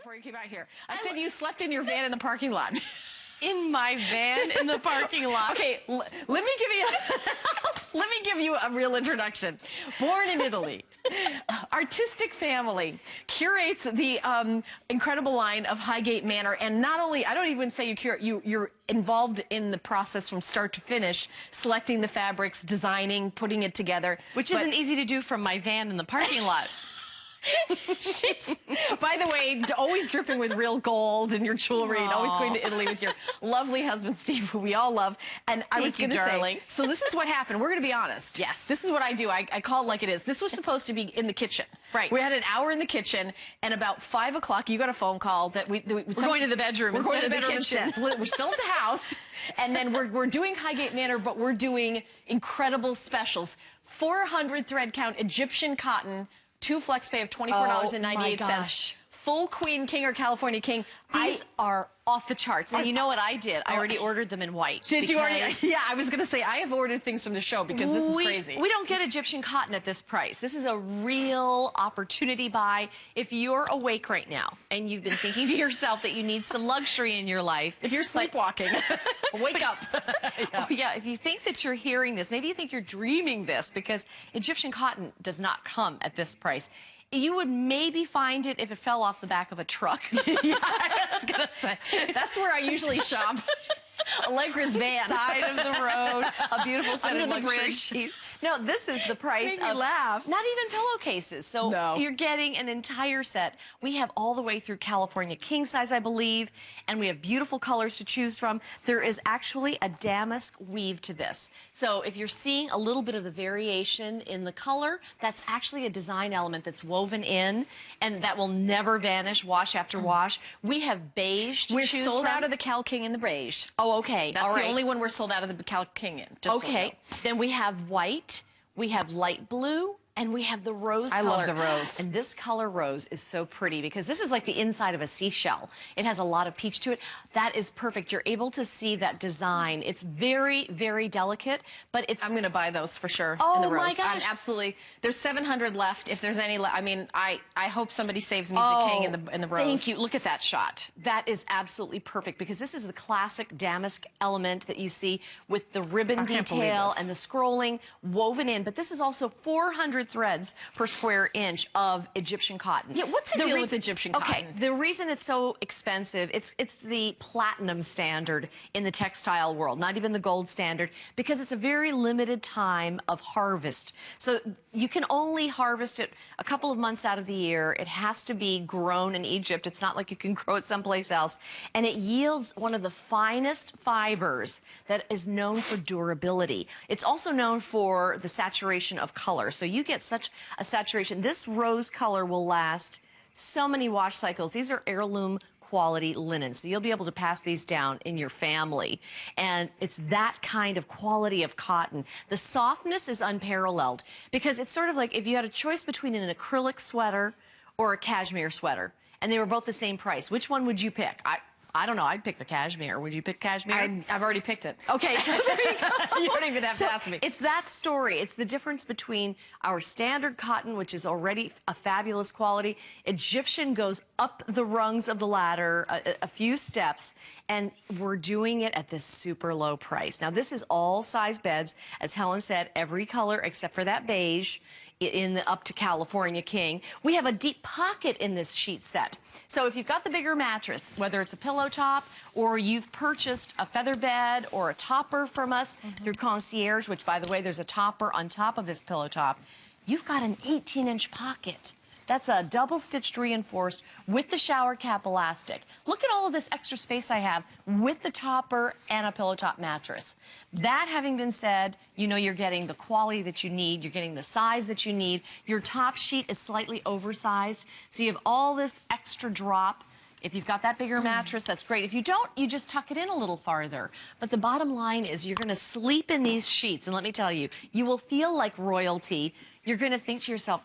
before you came out here. I said you slept in your van in the parking lot. In my van in the parking lot. Okay, let me give you a real introduction. Born in Italy, artistic family, curates the incredible line of Highgate Manor, and not only, I don't even say you curate, you're involved in the process from start to finish, selecting the fabrics, designing, putting it together. Which isn't easy to do from my van in the parking lot. She's, by the way, always dripping with real gold and your jewelry, and always going to Italy with your lovely husband, Steve, who we all love. And I was going to say, so this is what happened. We're going to be honest. Yes. This is what I do. I call it like it is. This was supposed to be in the kitchen. Right. We had an hour in the kitchen, and about 5 o'clock, you got a phone call that we're going to the bedroom. We're going to the bedroom instead. We're still at the house, and then we're doing Highgate Manor, but we're doing incredible specials. 400 thread count Egyptian cotton. 2 flex pay of $24.98. Oh, full Queen King or California King. These are off the charts. And you know what I did? I already ordered them in white. Did you already? Yeah, I was going to say, I have ordered things from the show because this is crazy. We don't get Egyptian cotton at this price. This is a real opportunity buy. If you're awake right now and you've been thinking to yourself that you need some luxury in your life. If you're sleepwalking, wake up. Yeah. Oh, yeah, if you think that you're hearing this, maybe you think you're dreaming this, because Egyptian cotton does not come at this price. You would maybe find it if it fell off the back of a truck. Yeah, I was going to say. That's where I usually shop. Allegra's van. Side of the road, a beautiful set Under of the luxury bridge. sheets. No, this is the price Made me laugh. Not even pillowcases. So you're getting an entire set. We have all the way through California king size, I believe, and we have beautiful colors to choose from. There is actually a damask weave to this. So if you're seeing a little bit of the variation in the color, that's actually a design element that's woven in, and that will never vanish, wash after wash. We have beige to choose from. We're sold out of the Cal King and the beige. Oh, okay. That's the only one we're sold out of the Cal King in. Okay. Then we have white, we have light blue, and we have the rose color. I love the rose. And this color rose is so pretty because this is like the inside of a seashell. It has a lot of peach to it. That is perfect. You're able to see that design. It's very, very delicate, but it's... I'm going to buy those for sure in the rose. My gosh. I'm absolutely... There's 700 left if there's any left. I mean, I hope somebody saves me the king and the rose. Thank you. Look at that shot. That is absolutely perfect because this is the classic damask element that you see with the ribbon detail and the scrolling woven in. But this is also 400 threads per square inch of Egyptian cotton. Yeah, what's the deal with Egyptian cotton? Okay, the reason it's so expensive, it's the platinum standard in the textile world, not even the gold standard, because it's a very limited time of harvest. So you can only harvest it a couple of months out of the year. It has to be grown in Egypt. It's not like you can grow it someplace else. And it yields one of the finest fibers that is known for durability. It's also known for the saturation of color. So you get such a saturation. This rose color will last so many wash cycles. These are heirloom quality linen, so you'll be able to pass these down in your family. And it's that kind of quality of cotton. The softness is unparalleled because it's sort of like if you had a choice between an acrylic sweater or a cashmere sweater, and they were both the same price. Which one would you pick? I don't know. I'd pick the cashmere. Would you pick cashmere? I've already picked it. Okay, so there you go. You don't even have to ask me. It's that story. It's the difference between our standard cotton, which is already a fabulous quality. Egyptian goes up the rungs of the ladder a few steps, and we're doing it at this super low price. Now, this is all size beds. As Helen said, every color except for that beige in the up to California King. We have a deep pocket in this sheet set. So if you've got the bigger mattress, whether it's a pillow top or you've purchased a feather bed or a topper from us through Concierge, which, by the way, there's a topper on top of this pillow top, you've got an 18-inch pocket. That's a double-stitched reinforced with the shower cap elastic. Look at all of this extra space I have with the topper and a pillow top mattress. That having been said, you know you're getting the quality that you need. You're getting the size that you need. Your top sheet is slightly oversized, so you have all this extra drop. If you've got that bigger mattress, that's great. If you don't, you just tuck it in a little farther. But the bottom line is you're going to sleep in these sheets, and let me tell you, you will feel like royalty. You're going to think to yourself,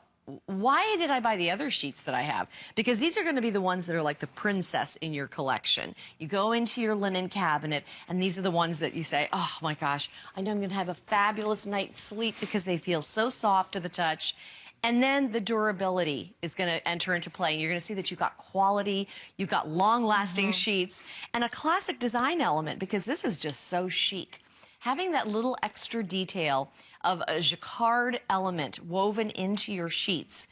why did I buy the other sheets that I have? Because these are going to be the ones that are like the princess in your collection. You go into your linen cabinet, and these are the ones that you say, oh my gosh, I know I'm going to have a fabulous night's sleep because they feel so soft to the touch. And then the durability is going to enter into play. You're going to see that you've got quality, you've got long-lasting sheets, and a classic design element, because this is just so chic. Having that little extra detail of a Jacquard element woven into your sheets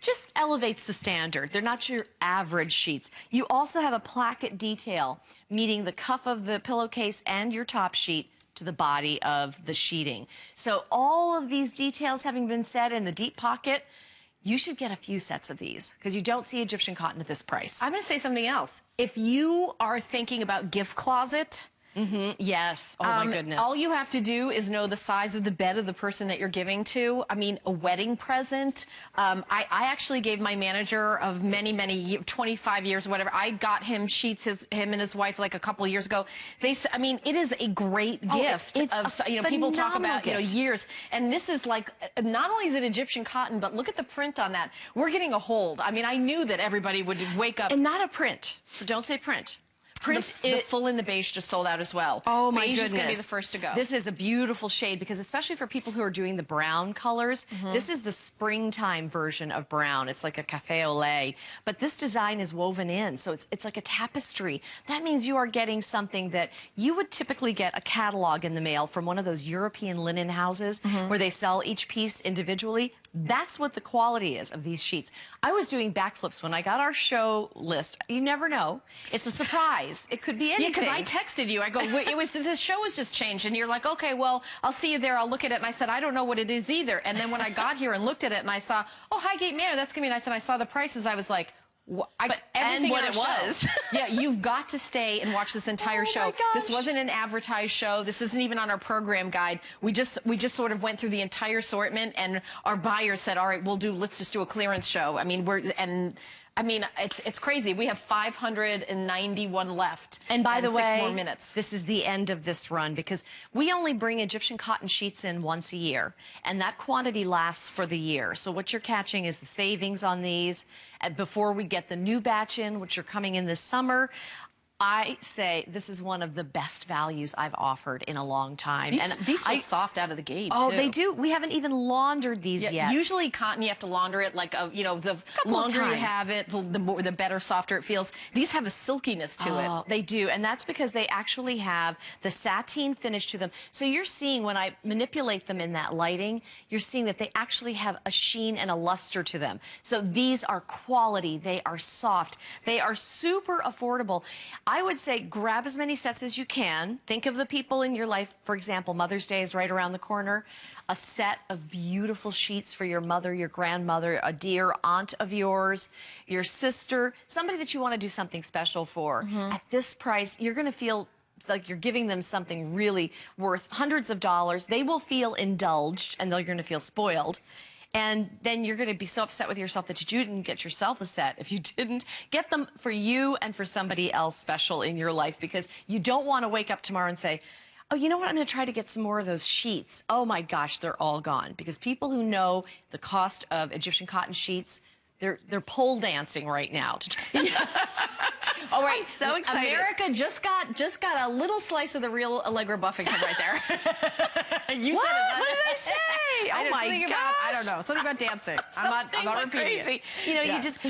just elevates the standard. They're not your average sheets. You also have a placket detail meeting the cuff of the pillowcase and your top sheet to the body of the sheeting. So all of these details having been said in the deep pocket, you should get a few sets of these because you don't see Egyptian cotton at this price. I'm going to say something else. If you are thinking about gift closet, yes. Oh, my goodness. all you have to do is know the size of the bed of the person that you're giving to. I mean, a wedding present. I actually gave my manager of many 25 years, whatever. I got him sheets, him and his wife, like a couple of years ago. I mean, it is a great gift. It's people talk about gift. years, and this is like, not only is it Egyptian cotton, but look at the print on that. We're getting a hold. I mean, I knew that everybody would wake up. And not a print. Don't say print. The full in the beige just sold out as well. Oh my goodness. Beige is going to be the first to go. This is a beautiful shade because especially for people who are doing the brown colors, this is the springtime version of brown. It's like a cafe au lait, but this design is woven in, so it's like a tapestry. That means you are getting something that you would typically get a catalog in the mail from one of those European linen houses where they sell each piece individually. That's what the quality is of these sheets. I was doing backflips when I got our show list. You never know. It's a surprise. It could be anything. Yeah, because I texted you. I go, the show has just changed. And you're like, okay, well, I'll see you there. I'll look at it. And I said, I don't know what it is either. And then when I got here and looked at it and I saw, oh, Highgate Manor, that's going to be nice. And I saw the prices. I was like, and what it was. Yeah, you've got to stay and watch this entire show. My gosh. This wasn't an advertised show. This isn't even on our program guide. We just sort of went through the entire assortment, and our buyers said, all right, let's just do a clearance show. I mean, it's crazy. We have 591 left. And by the way, 6 more minutes. This is the end of this run because we only bring Egyptian cotton sheets in once a year, and that quantity lasts for the year. So what you're catching is the savings on these before we get the new batch in, which are coming in this summer. I say this is one of the best values I've offered in a long time. These feel soft out of the gate, Oh, too. they do. We haven't even laundered these yet. Usually cotton, you have to launder it like, the longer you have it, the better, softer it feels. These have a silkiness to it. They do, and that's because they actually have the sateen finish to them. So you're seeing when I manipulate them in that lighting, you're seeing that they actually have a sheen and a luster to them. So these are quality. They are soft. They are super affordable. I would say grab as many sets as you can. Think of the people in your life. For example, Mother's Day is right around the corner. A set of beautiful sheets for your mother, your grandmother, a dear aunt of yours, your sister, somebody that you want to do something special for. At this price, you're going to feel like you're giving them something really worth hundreds of dollars. They will feel indulged, and they're going to feel spoiled. And then you're going to be so upset with yourself that you didn't get yourself a set. If you didn't, get them for you and for somebody else special in your life, because you don't want to wake up tomorrow and say, oh, you know what, I'm going to try to get some more of those sheets. Oh, my gosh, they're all gone. Because people who know the cost of Egyptian cotton sheets, they're pole dancing right now. All right, I'm so excited. America just got a little slice of the real Allegra Buffington right there. You what? said it. What did I say? Oh my gosh. I don't know. Something about dancing. I'm not repeating crazy. it. You know,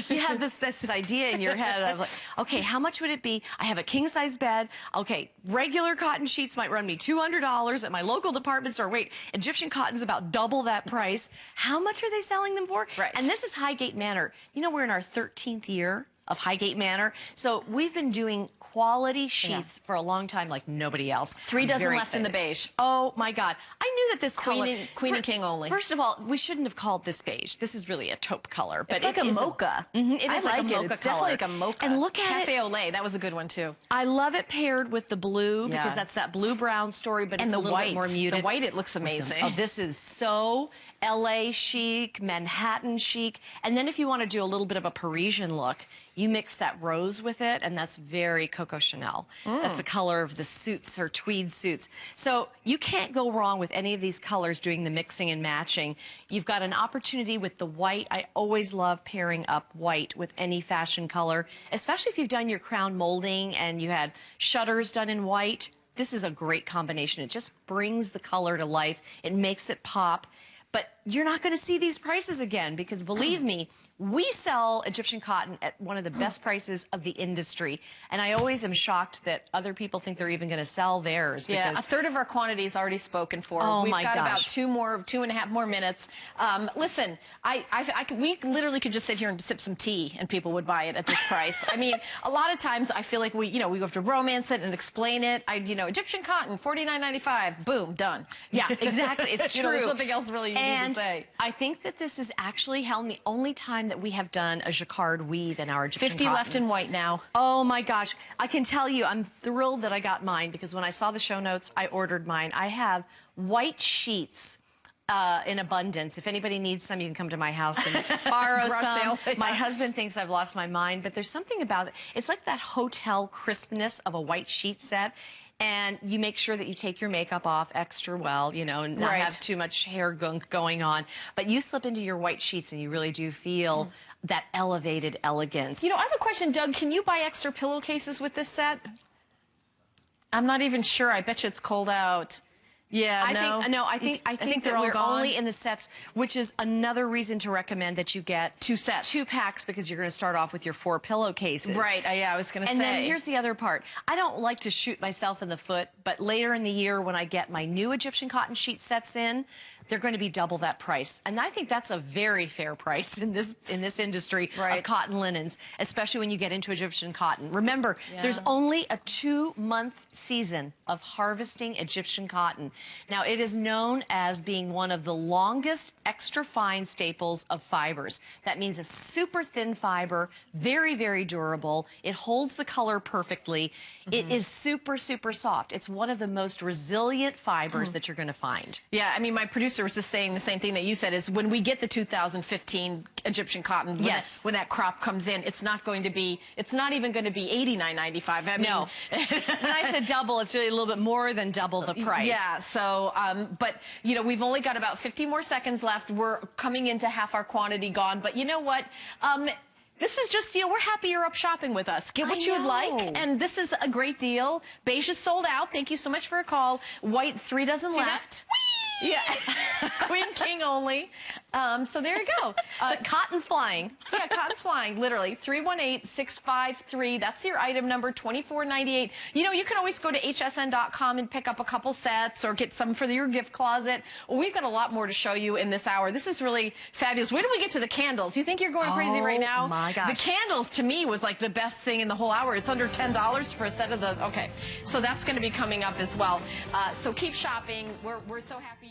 you have this idea in your head of like, okay, how much would it be? I have a king size bed. Okay, regular cotton sheets might run me $200 at my local department store. Wait, Egyptian cotton's about double that price. How much are they selling them for? Right. And this is Highgate Manor. You know, we're in our 13th year of Highgate Manor. So we've been doing quality sheets for a long time like nobody else. 3 dozen left in the beige. Oh my God. I knew that this color... Queen and King only. First of all, we shouldn't have called this beige. This is really a taupe color. But it's like a mocha. It is like a mocha color. It's definitely like a mocha. And look at Cafe au lait. That was a good one too. I love it paired with the blue because that's that blue-brown story, but it's a little bit more muted. The white, it looks amazing. Oh, this is so LA chic, Manhattan chic. And then if you want to do a little bit of a Parisian look, you mix that rose with it, and that's very Coco Chanel. That's the color of the suits or tweed suits. So you can't go wrong with any of these colors doing the mixing and matching. You've got an opportunity with the white. I always love pairing up white with any fashion color, especially if you've done your crown molding and you had shutters done in white. This is a great combination. It just brings the color to life. It makes it pop. But you're not going to see these prices again, because believe me, we sell Egyptian cotton at one of the best prices of the industry. And I always am shocked that other people think they're even going to sell theirs. Yeah, because a third of our quantity is already spoken for. Oh, We've my got gosh. about 2.5 more minutes. Listen, we literally could just sit here and sip some tea and people would buy it at this price. I mean, a lot of times I feel like we have to romance it and explain it. Egyptian cotton, $49.95, boom, done. Yeah, exactly. It's true. There's nothing else really you need to say. I think that this is actually, Helen, the only time that we have done a Jacquard weave in our Egyptian 50 cotton. left in white now. Oh my gosh. I can tell you, I'm thrilled that I got mine, because when I saw the show notes, I ordered mine. I have white sheets in abundance. If anybody needs some, you can come to my house and borrow Garage some. sale. My husband thinks I've lost my mind, but there's something about it. It's like that hotel crispness of a white sheet set. And you make sure that you take your makeup off extra well, and not Right. have too much hair gunk going on. But you slip into your white sheets and you really do feel that elevated elegance. I have a question, Doug. Can you buy extra pillowcases with this set? I'm not even sure. I bet you it's cold out. Yeah, I think they're that all we're gone. only in the sets, which is another reason to recommend that you get 2 sets. 2 packs, because you're going to start off with your 4 pillowcases. Right. Yeah, I was going to say. And then here's the other part. I don't like to shoot myself in the foot, but later in the year when I get my new Egyptian cotton sheet sets in, they're going to be double that price. And I think that's a very fair price in this industry of cotton linens, especially when you get into Egyptian cotton. Remember, there's only a 2-month season of harvesting Egyptian cotton. Now, it is known as being one of the longest extra fine staples of fibers. That means a super thin fiber, very, very durable. It holds the color perfectly. It is super, super soft. It's one of the most resilient fibers that you're going to find. Yeah, I mean, my producer was just saying the same thing that you said, is when we get the 2015 Egyptian cotton, when that crop comes in, it's not even going to be $89.95. I mean, No. When I said double, it's really a little bit more than double the price. Yeah, so, but, we've only got about 50 more seconds left. We're coming into half our quantity gone, but you know what? This is just, we're happy you're up shopping with us. Get what you would like, and this is a great deal. Beige is sold out. Thank you so much for a call. White, 3 dozen left. Yeah, Queen King only. So there you go. But cotton's flying. Yeah, cotton's flying, literally. 318-653. That's your item number, $24.98. You can always go to hsn.com and pick up a couple sets or get some for your gift closet. Well, we've got a lot more to show you in this hour. This is really fabulous. Wait till we get to the candles. You think you're going crazy right now? Oh, my gosh. The candles, to me, was like the best thing in the whole hour. It's under $10 for a set of the... Okay, so that's going to be coming up as well. So keep shopping. We're so happy.